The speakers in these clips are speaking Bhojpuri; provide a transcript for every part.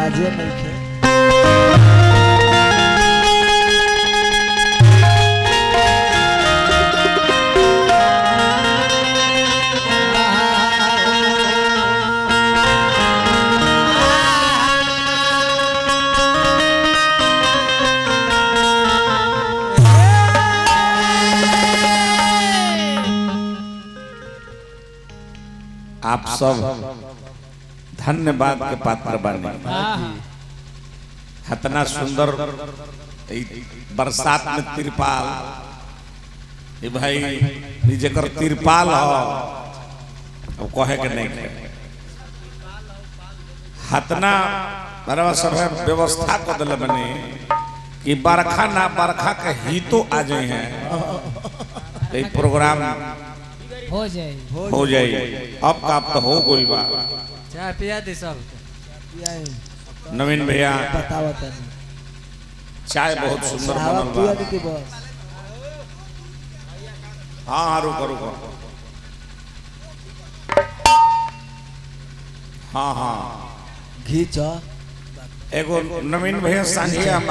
लाजे नहीं खे। आप सब धन्यवाद के पात्र बने। इतना सुंदर बरसात में तिरपाल भाई जेकर तिरपाल हो अब कहे के नहीं हतना बराबर सब व्यवस्था कर दिल बने कि बरखा ना बरखा के ही तो आ जाए हैं प्रोग्राम हो जाए अब का अब तो हो गई बा। चाय पिया दे सब नवीन भैया बताओ चाय बहुत सुंदर बनल बा। हाँ हाँ रुको रुको हाँ हाँ घीच एगो नवीन भैया सांझिए हम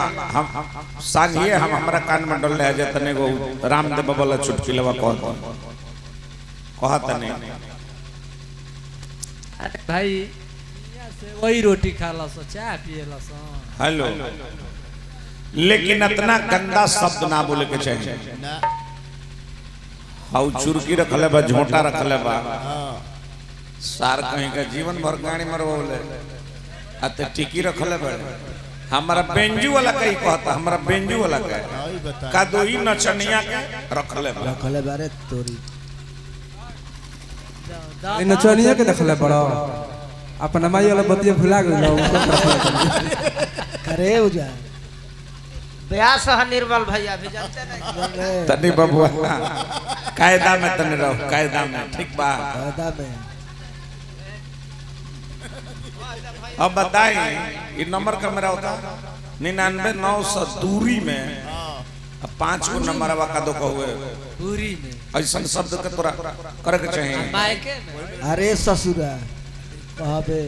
हमारा कान में डल रहा है तने गो रामदेव वाला चुटकिलवा कहता नहीं अरे भाई वही रोटी खा ला सो चाय पिए ला सो। हेलो लेकिन इतना गंदा शब्द ना बोले के चाहिए। हाउ चुरकी रखले बा झोंटा रखले बा सार कहीं का जीवन भर गाड़ी मरवले अते टिकी रखले बा। हमारा बेंजू वाला कहीं कहता हमारा बेंजू वाला का दो ही नचनिया के रखले बारे तोरी नचनिया के देखले बड़ा अपना माई वाला बतिया भुला गइलो करे उजा ब्यास है निर्मल भैया भी जानते नहीं तनी बबुआ कायदा में तनी रहो कायदा में ठीक बा कायदा में। अब बताइए ये नंबर का मेरा होता 99 दूरी में 5 को नंबर का दो कहुए पूरी में ऐसा शब्द के तोरा करे के चाहिए। मायके में अरे ससुरा कहाँ पे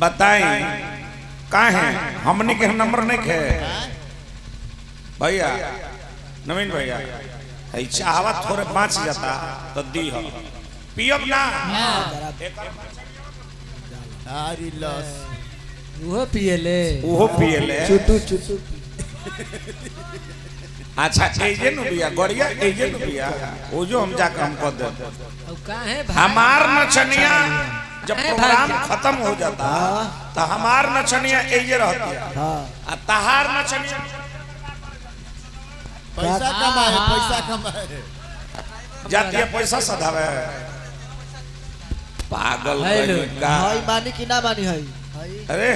बताएं कहाँ है हमने के नंबर नहीं खे भैया नवीन भैया चाहवा थोड़े बाँच जाता तो दी हो पियब ना वो पिए ले चुटू चुटू अच्छा एजे नु बिया गड़िया एजे नु बिया वो जो हम जाकर हमको दे अब कहाँ है भाई हमार नचनिया जब प्रोग्राम खत्म हो जाता तो हमार नचनिया एजे रहती है हाँ तहार नचनिया पैसा कमाए जाती है पैसा सधावे पागल का हाई मानी कि ना मानी है अरे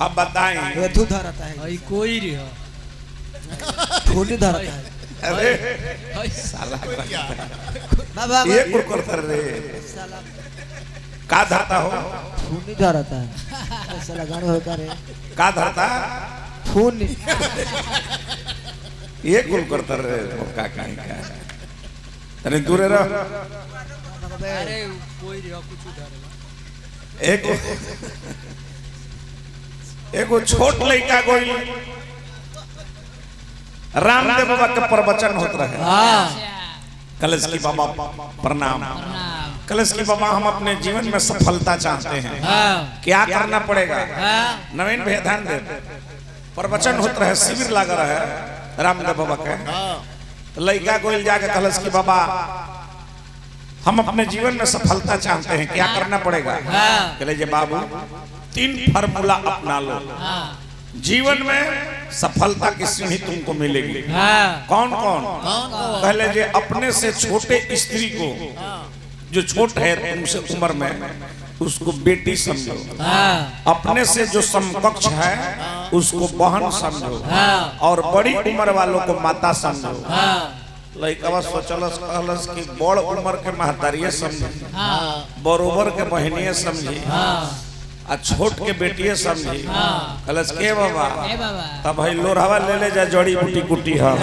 अब बताएं वेथु धरता है भाई कोई रहा ठोनी धरता है अरे साला बाबा ये कुरकुर कर रे का धरता हो ठोनी धरता है ऐसा लगाने होता रे का धरता ठोनी ये कुरकुर कर रे का कहीं का तने दूर रह अरे कोई रहा कुछ उधर एगो छोट लड़का कोई रामदेव बाबा के प्रवचन होत रहे। कलश की बाबा प्रणाम कलश की बाबा हम अपने जीवन में सफलता चाहते हैं क्या करना पड़ेगा। नवीन भैया ध्यान दे प्रवचन होत रहे शिविर लगा रहे रामदेव बाबा के लड़का कोई जाके कलश की बाबा हम अपने जीवन में सफलता चाहते हैं क्या करना पड़ेगा। कहले जे बाबू 3 फार्मूला अपना लो जीवन में सफलता की सीढ़ी तुमको मिलेगी। कौन कौन पहले जे अपने से छोटे स्त्री को जो छोट है तुमसे उम्र में उसको बेटी समझो। अपने से जो समकक्ष है उसको बहन समझो और बड़ी उम्र वालों को माता समझो। लड़का सोचलस कहलस कि बड़ उम्र के महतारिये समझी बरोबर के बहनिये समझी आ छोट के बेटिये समझी। कहलस के बाबा तब भाई लोरहवा ले ले जा जड़ी बूटी कुटी है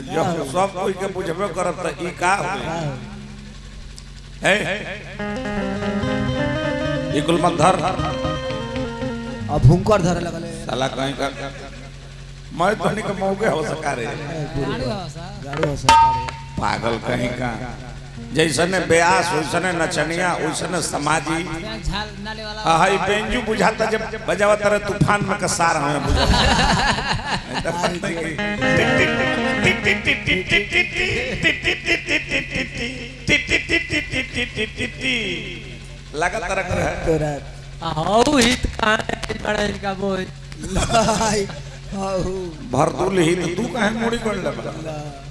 जब सब कोई के बुझबे करब त ई का होई है ये गुलमंदर अब हुंकर धरे लगले साला कहीं का मैं तो नहीं कमाओगे हो सका रे गाड़ी हो सकता रे पागल कहीं का जैसने ब्यास वैसने नचनिया वैसने समाजी हाई बेंजू बुझाता जब बजावा तरह तूफान में कसार हमें लगा तरह कर तोरा हाउ हित कहां बड़ा इनका बोल लाई हाउ भरदुल ही तो तू कहे मुड़ी कर लगा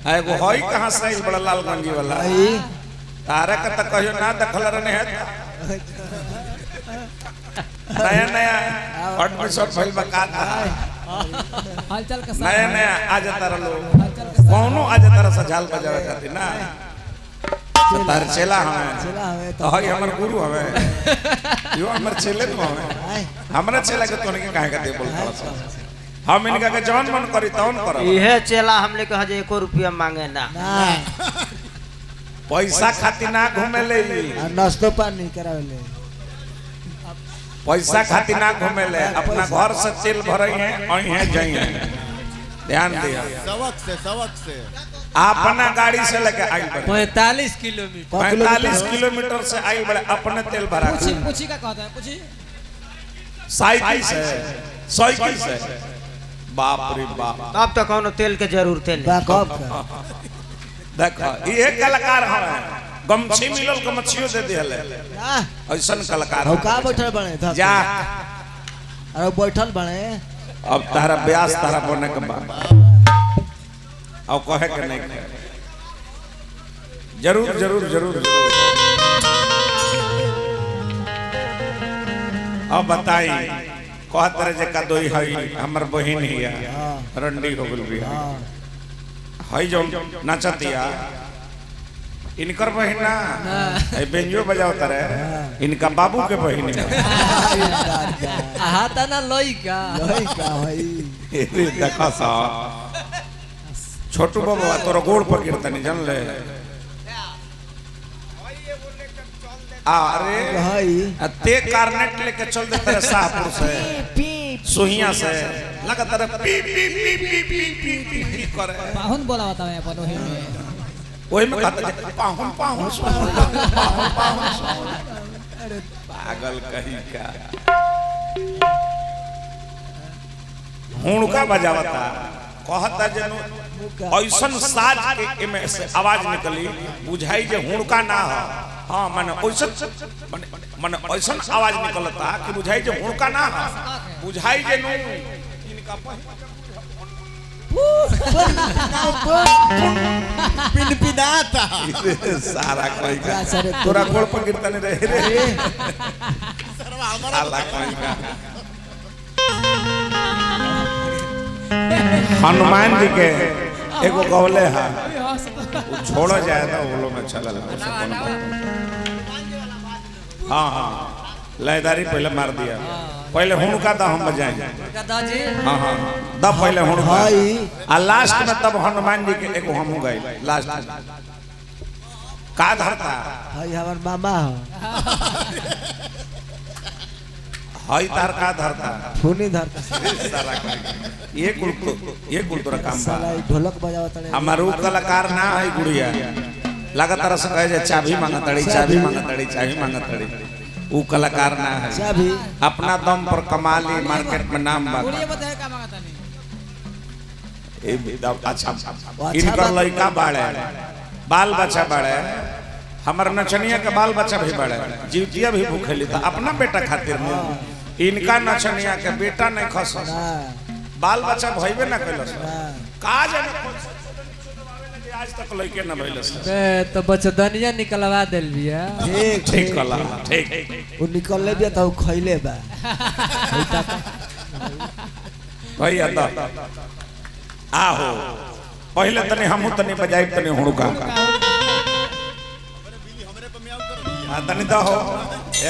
है वो हई कहां से बड़ा लालगंजी वाला आई तारा का तो कहियो ना दखल रहने है नया नया एडमिशन भइल बका हालचाल का नया नया आ जाता रह लोग कौनो आ जाता रह सजाल बजावे खातिर ना तार चेला हमें चला हमें तो हई हमर गुरु हमें यो हमर चेले तो हमें हमरा चेला के तोने के काहे का दे बोलता हम इनका के जवन मन करी तवन करब इहे चेला हमले कहा जे 1 रुपया मांगे ना ना पैसा खातिर ना घूमे ले आ नाश्तो पानी करावेले पैसा खातिर ना घूमे ले अपना घर से तेल भरई है और है जाई है ध्यान दिया सबक से अपना गाड़ी से लेके आई बड़े 45 किलोमीटर 45 किलोमीटर से आई बड़े अपने तेल भरा के पूछी का कहता है पूछी साइकिल से बाप रे बाप अब तो कोनो तेल के जरूरत नहीं बाकब का देखो ये कलाकार हवे गमछी मिलल गमछियो दे दिहले ना ऐसन कलाकार हौ का बैठल बने धक जा अरे बैठल बने अब तारा ब्यास तारा बने के बाद अब कहे के नहीं कहे जरूर जरूर जरूर अब बताई कहत रहे जे का दोई हई हमर बहिन हिया रंडी हो गेल बिया हई जो नाचतिया इनकर बहिन ना ए बेंजो बजावत रहे इनका बाबू के बहिन है हाता ना लइका लई का हई रे देखा सा छोटू बाबा तोरा गोड़ पर गिरतनी जान ले अरे हई ते कार्नेट लेके चल दे तेरे शाहपुर से सोहिया से लगातार पी पी पी पी पी पी पी पी करे पाहुन बोला बता मैं अपन ओही में ओही में कहता पाहुन पाहुन अरे पागल कहीं का हुणका बजावता कहता जनु ऐसन साज के में से आवाज निकली बुझाई जे हुणका ना हो हां माने ऐसन माने ऐसन आवाज निकलता कि बुझाई जे हुणका ना हो बुझाई जे नु इनका पिनपिनाता सारा कोई का तोरा गोड़ पर गिरता नहीं रहे रे साला कोई का हनुमान जी के एगो गवले है वो छोड़ा जाए ना वो लोग में चला हाँ हाँ लयदारी पहले मार दिया पहले हुणका दा हम बजाएं दादाजी हाँ हाँ दब पहले हुणका हई आ लास्ट में तब हनुमान जी के एगो हम गए लास्ट में का धरता हई हमर मामा हो हई तार का धरता फूनी धरता साला ये कुल तोरा काम बा साला ई ढोलक बजावत रे हमारू कलाकार ना है गुड़िया लगातार से कहे जे चाबी मांगतड़ी चाबी मांगतड़ी चाबी मांगतड़ी वो कलाकार ना है चाबी अपना दम पर कमाली मार्केट में नाम बा ये बताए का मांगता नहीं ए बिदा अच्छा इनकर लड़का बाड़े बाल बच्चा बाड़े हमर नचनिया के बाल बच्चा भी बाड़े जीवतिया भी भूखेली था अपना बेटा खातिर में इनका नचनिया के बेटा नहीं खस ना बाल बच्चा भइबे ना कैलस ना का जाने आज तक लइके ना भइलस बे तो बचदनिया निकलवा देल बिया ठीक ठीक कला ठीक वो निकलले बिया त खइले बा भैया तो आहो पहले तने हमहू तने बजाई तने हुणका तने तो हो